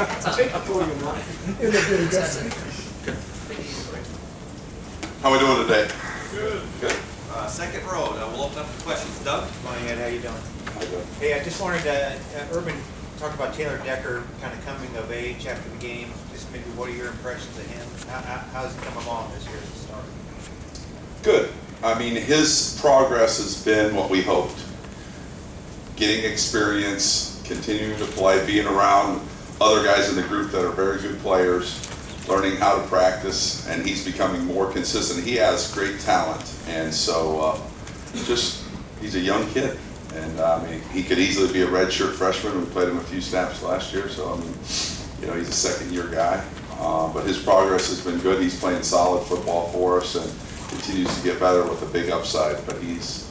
Take the podium, Mike. It'll be the best. How are we doing today? Good. Good. Second row, we'll open up the questions. Doug? Morning, Ed, how you doing? Hi, Doug. Hey, I just wanted to, Urban talked about Taylor Decker kind of coming of age after the game. Just maybe what are your impressions of him? How's he come along this year at the start? Good. I mean, his progress has been what we hoped. Getting experience, continuing to play, being around other guys in the group that are very good players, learning how to practice, and he's becoming more consistent. He has great talent, and so he's a young kid. And I mean, he could easily be a redshirt freshman. We played him a few snaps last year, so I mean, you know, he's a second-year guy. But his progress has been good. He's playing solid football for us and continues to get better with a big upside. But he's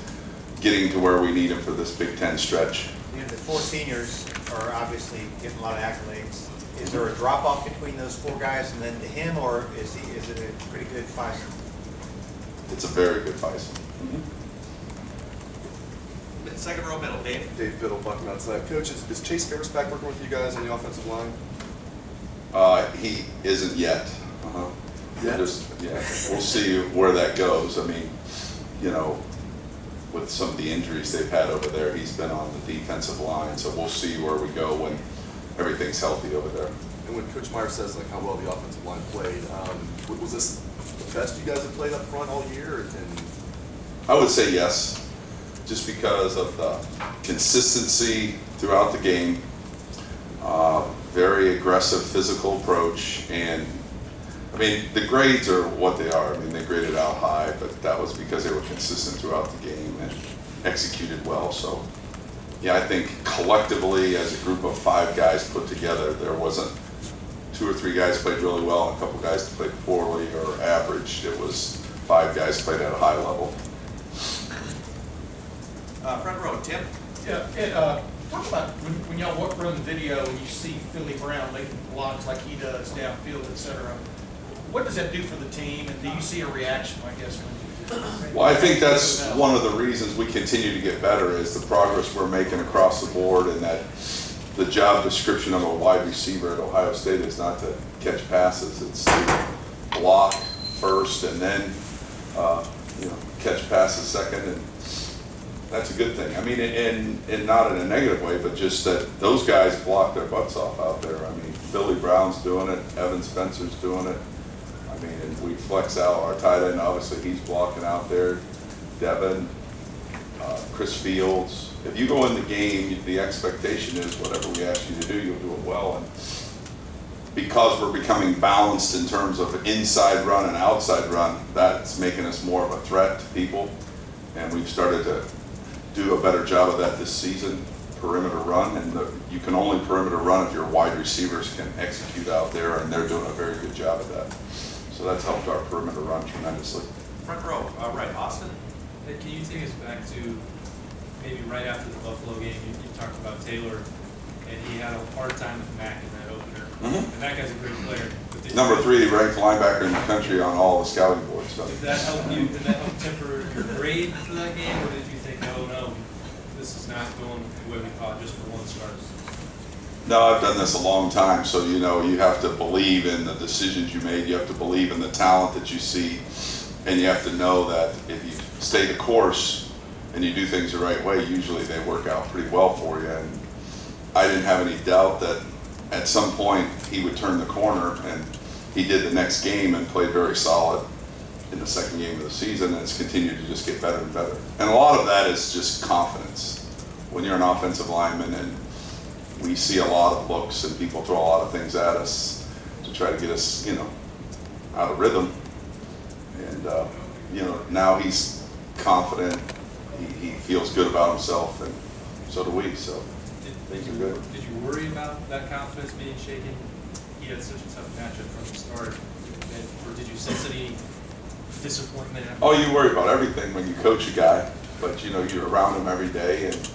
getting to where we need him for this Big Ten stretch. You know, the four seniors are obviously getting a lot of accolades. Is there a drop-off between those four guys and then to him, or is it a pretty good fight? It's a very good fight. Second row middle, Dave. Dave Biddle, Bucking outside. Coach, is Chase Ferris back working with you guys on the offensive line? He isn't yet. Yet? We'll see where that goes. I mean, you know, with some of the injuries they've had over there, he's been on the defensive line, so we'll see where we go when everything's healthy over there. And when Coach Meyer says like how well the offensive line played, was this the best you guys have played up front all year? And I would say yes, just because of the consistency throughout the game, very aggressive physical approach, and I mean, the grades are what they are. I mean, they graded out high, but that was because they were consistent throughout the game and executed well. So, yeah, I think collectively, as a group of five guys put together, there wasn't two or three guys played really well and a couple guys played poorly or average. It was five guys played at a high level. Front row, Tim. Yeah, Ed, talk about when y'all run the video and you see Philly Brown making blocks like he does downfield, et cetera. What does that do for the team, and do you see a reaction, I guess, when Well, I think that's one of the reasons we continue to get better is the progress we're making across the board, and that the job description of a wide receiver at Ohio State is not to catch passes. It's to block first and then catch passes second, and that's a good thing. I mean, and not in a negative way, but just that those guys block their butts off out there. I mean, Billy Brown's doing it, Evan Spencer's doing it. I mean, and we flex out our tight end, obviously he's blocking out there. Devin, Chris Fields. If you go in the game, the expectation is whatever we ask you to do, you'll do it well. And because we're becoming balanced in terms of inside run and outside run, that's making us more of a threat to people. And we've started to do a better job of that this season, perimeter run. And you can only perimeter run if your wide receivers can execute out there, and they're doing a very good job of that. So that's helped our perimeter run tremendously. Front row, right, Austin. Hey, can you take us back to maybe right after the Buffalo game? You talked about Taylor, and he had a hard time with Mack in that opener. And that guy's a great player. But Number 3 ranked linebacker in the country on all the scouting boards. So. Did that help you? Did that help temper your grade for that game, or did you think, no, this is not going the way we thought just for one start? No, I've done this a long time, so you know you have to believe in the decisions you made. You have to believe in the talent that you see, and you have to know that if you stay the course and you do things the right way, usually they work out pretty well for you. And I didn't have any doubt that at some point he would turn the corner, and he did the next game and played very solid in the second game of the season, and it's continued to just get better and better. And a lot of that is just confidence. When you're an offensive lineman and we see a lot of looks and people throw a lot of things at us to try to get us, out of rhythm. And, now he's confident. He feels good about himself, and so do we. So things are good. Did you worry about that confidence being shaken? He had such a tough matchup from the start. Or did you sense any disappointment? Oh, you worry about everything when you coach a guy, but you're around him every day, and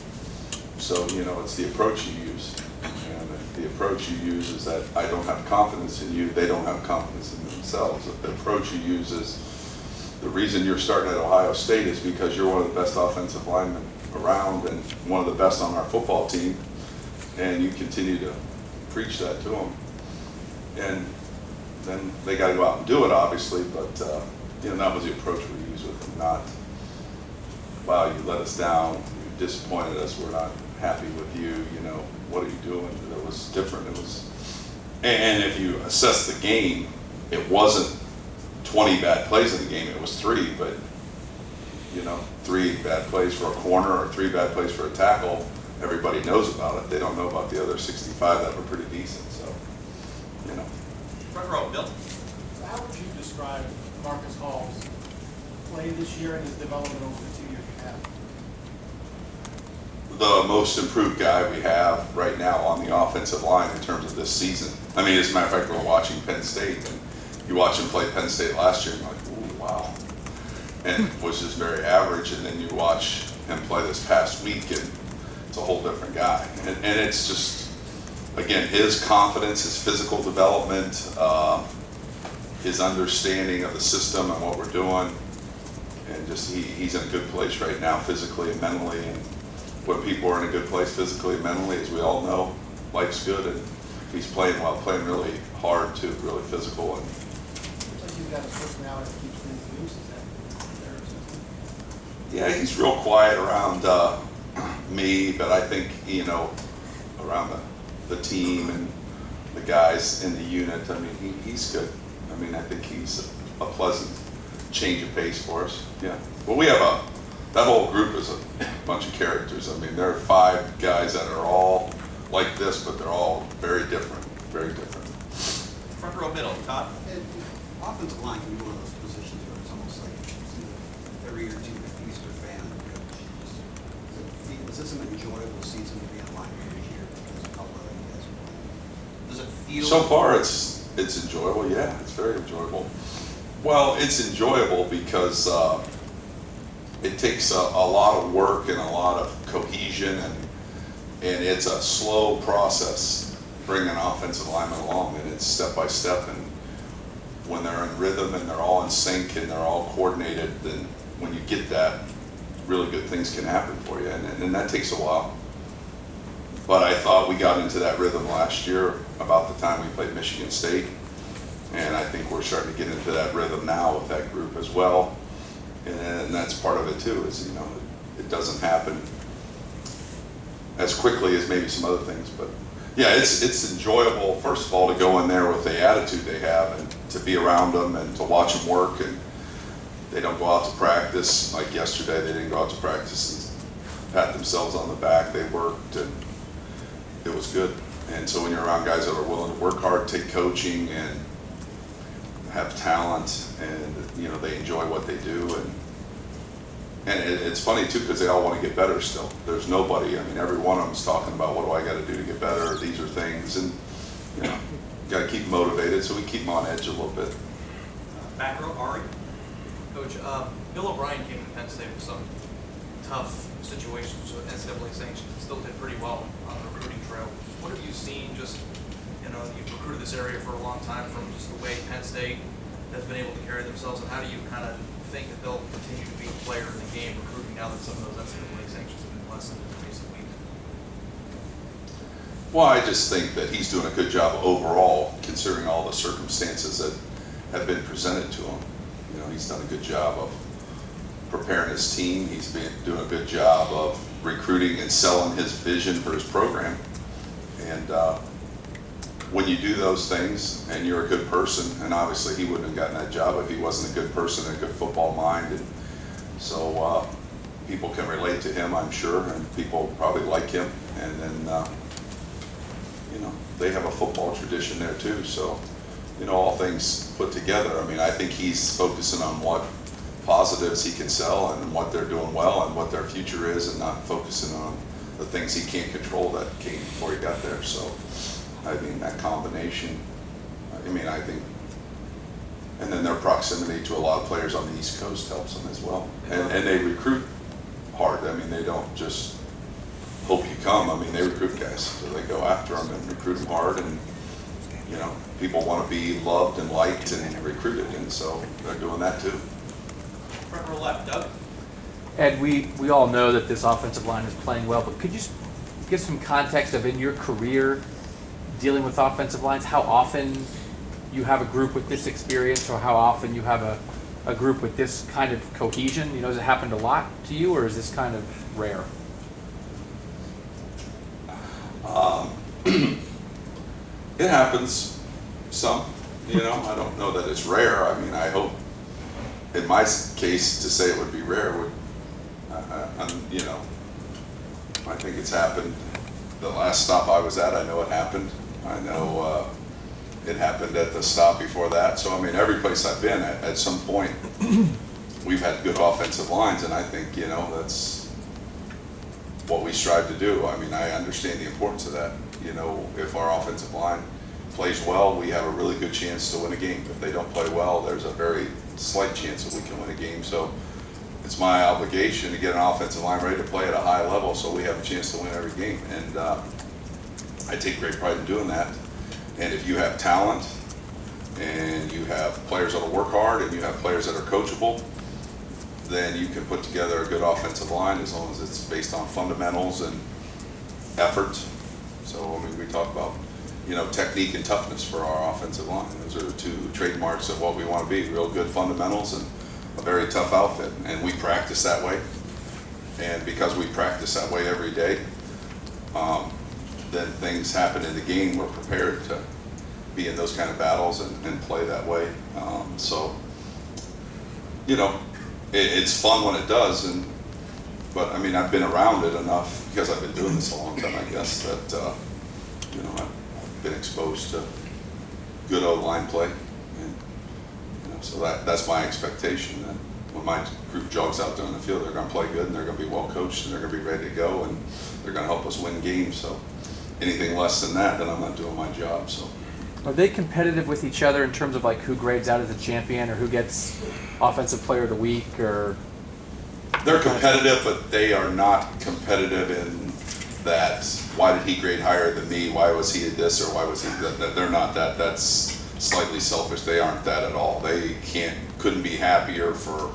so it's the approach you use. And if the approach you use is that I don't have confidence in you, they don't have confidence in themselves. If the approach you use is the reason you're starting at Ohio State is because you're one of the best offensive linemen around and one of the best on our football team, and you continue to preach that to them, And then they got to go out and do it, obviously, but, that was the approach we used with them, not, wow, you let us down, you disappointed us, we're not happy with you, what are you doing? It was different, and if you assess the game, it wasn't 20 bad plays in the game, it was 3, but, 3 bad plays for a corner or 3 bad plays for a tackle, everybody knows about it. They don't know about the other 65 that were pretty decent, so, Front row, Bill. How would you describe Marcus Hall's play this year and his development over the 2 years you have? The most improved guy we have right now on the offensive line in terms of this season. I mean, as a matter of fact, we're watching Penn State, and you watch him play Penn State last year, and you're like, ooh, wow. And was just very average, and then you watch him play this past week, and it's a whole different guy. And it's just, again, his confidence, his physical development, his understanding of the system and what we're doing, and just he's in a good place right now physically and mentally. And when people are in a good place physically and mentally, as we all know, life's good, and he's playing well, playing really hard too, really physical. And Looks like he's got a personality that keeps things loose. Is that fair assessment? yeah, he's real quiet around me, but I think, around the team and the guys in the unit, I mean, he's good. I mean, I think he's a pleasant change of pace for us. Yeah. Well, we have that whole group is a bunch of characters. I mean, there are 5 guys that are all like this, but they're all very different, very different. Front row, middle, Todd. Offensive line can be one of those positions where it's almost like every year or two you feast or fan on the coach. Is this an enjoyable season to be in line every year because of how well you guys are playing? Does it feel? So far, it's enjoyable. Yeah, it's very enjoyable. Well, it's enjoyable because it takes a lot of work and a lot of cohesion, and it's a slow process bringing an offensive lineman along, and it's step by step. And when they're in rhythm and they're all in sync and they're all coordinated, then when you get that, really good things can happen for you, and that takes a while. But I thought we got into that rhythm last year about the time we played Michigan State, and I think we're starting to get into that rhythm now with that group as well. And that's part of it too, is it doesn't happen as quickly as maybe some other things, but yeah, it's enjoyable, first of all, to go in there with the attitude they have and to be around them and to watch them work. And they don't go out to practice. Like yesterday, they didn't go out to practice and pat themselves on the back. They worked, and it was good. And so when you're around guys that are willing to work hard, take coaching, and have talent, and they enjoy what they do, and it's funny too, because they all want to get better still. There's nobody, I mean, every one of them's talking about, what do I got to do to get better? These are things, and got to keep them motivated, so we keep them on edge a little bit. Back row, Ari. Coach, Bill O'Brien came to Penn State with some tough situations with NCAA sanctions and still did pretty well on the recruiting trail. What have you seen, just, you've recruited this area for a long time, from just the way Penn State has been able to carry themselves, and how do you kind of think that they'll continue to be a player in the game recruiting now that some of those NCAA sanctions have been lessened in recent weeks? Well, I just think that he's doing a good job overall, considering all the circumstances that have been presented to him. He's done a good job of preparing his team. He's been doing a good job of recruiting and selling his vision for his program. And when you do those things and you're a good person, and obviously he wouldn't have gotten that job if he wasn't a good person and a good football mind. And so people can relate to him, I'm sure, and people probably like him. And then, they have a football tradition there too. So, all things put together, I mean, I think he's focusing on what positives he can sell and what they're doing well and what their future is, and not focusing on the things he can't control that came before he got there. So, I mean, that combination, I think, and then their proximity to a lot of players on the East Coast helps them as well. And they recruit hard. I mean, they don't just hope you come. I mean, they recruit guys. So they go after them and recruit them hard, and people want to be loved and liked and recruited, and so they're doing that too. Front row left, Doug. Ed, we all know that this offensive line is playing well, but could you give some context of, in your career dealing with offensive lines, how often you have a group with this experience, or how often you have a group with this kind of cohesion? You know, has it happened a lot to you, or is this kind of rare? It happens some, you know, I don't know that it's rare. I mean, I hope, in my case, to say it would be rare would, you know, I think it's happened. The last stop I was at, I know it happened. I know it happened at the stop before that. So, I mean, every place I've been, at some point, we've had good offensive lines, and I think, you know, that's what we strive to do. I mean, I understand the importance of that. You know, if our offensive line plays well, we have a really good chance to win a game. If they don't play well, there's a very slight chance that we can win a game. So it's my obligation to get an offensive line ready to play at a high level so we have a chance to win every game. And I take great pride in doing that. And if you have talent, and you have players that will work hard, and you have players that are coachable, then you can put together a good offensive line as long as it's based on fundamentals and effort. So, I mean, we talk about, you know, technique and toughness for our offensive line. Those are the two trademarks of what we want to be: real good fundamentals and a very tough outfit. And we practice that way. And because we practice that way every day, then things happen in the game. We're prepared to be in those kind of battles and play that way. So, you know, it's fun when it does. But I mean, I've been around it enough because I've been doing this a long time, I guess, that, you know, I've been exposed to good O-line play. And, you know, so that's my expectation, that when my group jogs out there on the field, they're going to play good, and they're going to be well coached, and they're going to be ready to go, and they're going to help us win games. So anything less than that, then I'm not doing my job. So. Are they competitive with each other in terms of like who grades out as a champion, or who gets offensive player of the week, or? They're competitive, but they are not competitive in that, why did he grade higher than me? Why was he this, or why was he that? They're not that. That's slightly selfish. They aren't that at all. They couldn't be happier for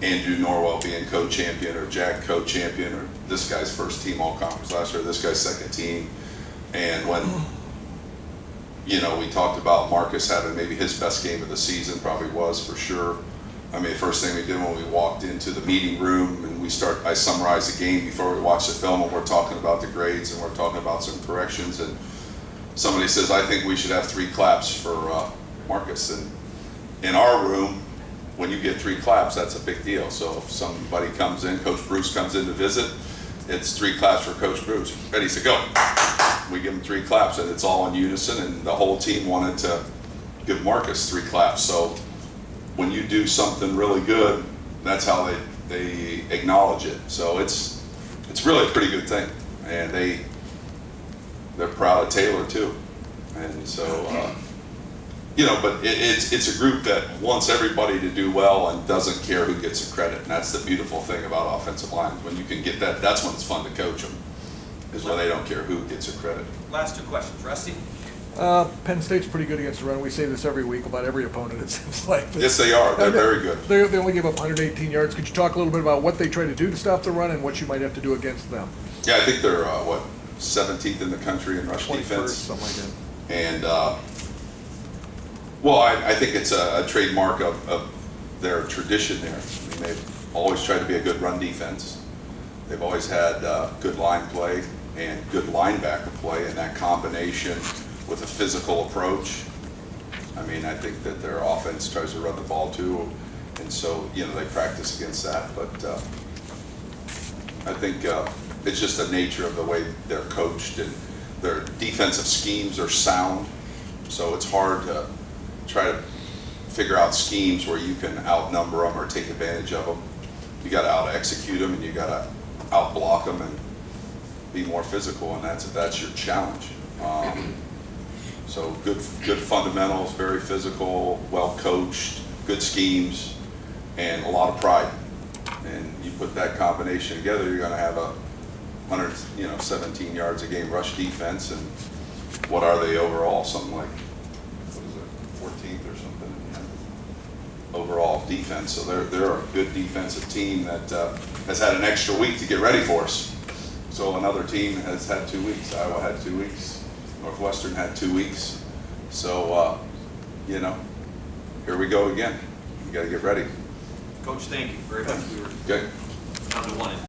Andrew Norwell being co-champion, or Jack co-champion, or this guy's first team all-conference last year, this guy's second team. And when, you know, we talked about Marcus having maybe his best game of the season, probably was for sure. I mean, the first thing we did when we walked into the meeting room and I summarized the game before we watched the film, and we're talking about the grades and we're talking about some corrections, and somebody says, I think we should have 3 claps for Marcus. And in our room, when you get 3 claps, that's a big deal. So if somebody comes in, Coach Bruce comes in to visit, it's 3 claps for Coach Bruce. Ready to go. We give him 3 claps, and it's all in unison, and the whole team wanted to give Marcus 3 claps. So when you do something really good, that's how they acknowledge it. So it's really a pretty good thing, and they're proud of Taylor too. And so you know, but it's a group that wants everybody to do well and doesn't care who gets the credit. And that's the beautiful thing about offensive lines. When you can get that, that's when it's fun to coach them, is when they don't care who gets the credit. Last 2 questions. Rusty? Penn State's pretty good against the run. We say this every week about every opponent, it seems like. Yes, they are. They're very good. They only gave up 118 yards. Could you talk a little bit about what they try to do to stop the run and what you might have to do against them? Yeah, I think they're, 17th in the country in rush 21st, defense. something like that. And, well, I think it's a trademark of their tradition there. I mean, they've always tried to be a good run defense. They've always had good line play and good linebacker play, and that combination with a physical approach. I mean, I think that their offense tries to run the ball too, and so, you know, they practice against that. But I think it's just the nature of the way they're coached, and their defensive schemes are sound, so it's hard to try to figure out schemes where you can outnumber them or take advantage of them. You got to out-execute them, and you got to out-block them and be more physical, and that's your challenge. So good fundamentals, very physical, well coached, good schemes, and a lot of pride. And you put that combination together, you're going to have a 17 yards a game rush defense. And what are they overall? Something like, what is it, 14th or something? Overall defense. So they're a good defensive team that has had an extra week to get ready for us. So another team has had 2 weeks. Iowa had 2 weeks. Northwestern had 2 weeks. So you know, here we go again. We gotta get ready. Coach, thank you very much. We were Good. down to one.